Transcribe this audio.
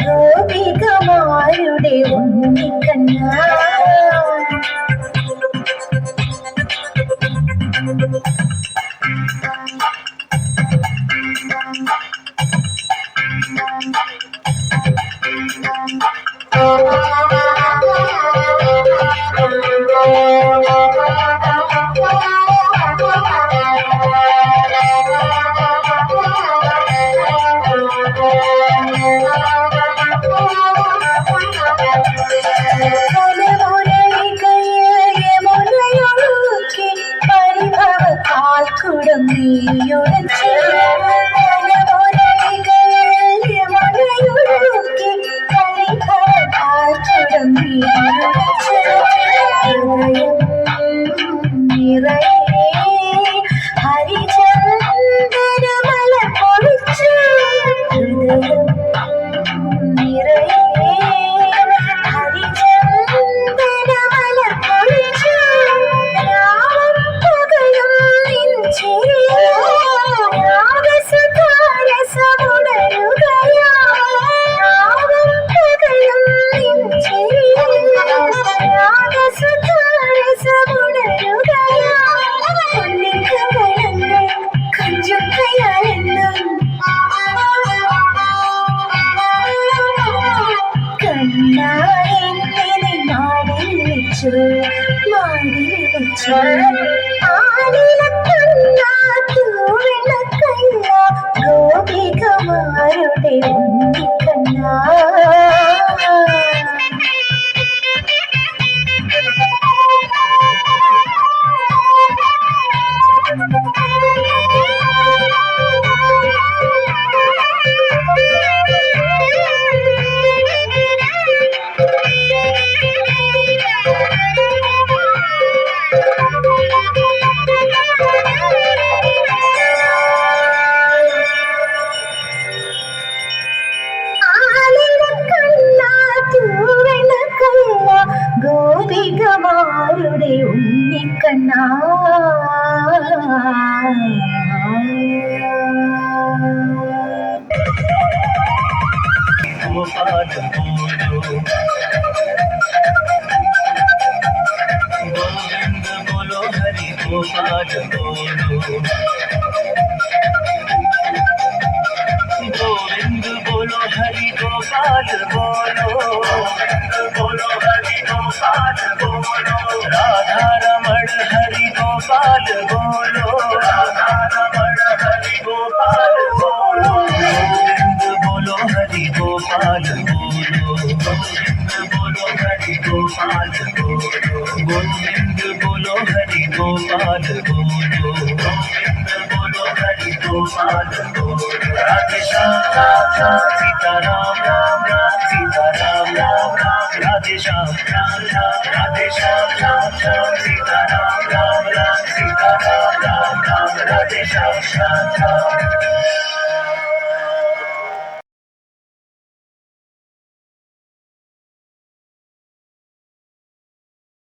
ഗോപികമാരുടെ ഉണ്ണിക്കണ്ണ കുടം നീയൊരച്ച് കുടം നീയൊരച്ച് നിറയെ ഹരിചന്ദനമല പൊഴിച്ച് ഹൃദയം നിറയെ ഹരിചന്ദനമല പൊഴിച്ച് രാമം പകലും ഗോപികമാരുടെ ഉണ്ണിക്കണ്ണ ഗോപികമാരുടെ ഉണ്ണിക്കണ്ണ गोविंद बोलो हरि गोपाल बोलो गोविंद बोलो हरि गोपाल बोलो बोलो हरि गोपाल बोलो राधा रमण हरि गोपाल बोलो राधा रमण हरि गोपाल बोलो गोविंद बोलो हरि गोपाल बोलो गोविंद बोलो हरि गोपाल बोलो गोविंद बोलो हरि गोपाल बोलो गोविंद बोलो हरि गोपाल बोलो राधे श्याम राम राम सीता राम राम राम सीता राम राम राम राधे श्याम राम राम राधे श्याम राम राम सीता राम राम राम सीता राम राम राम राधे श्याम राम राम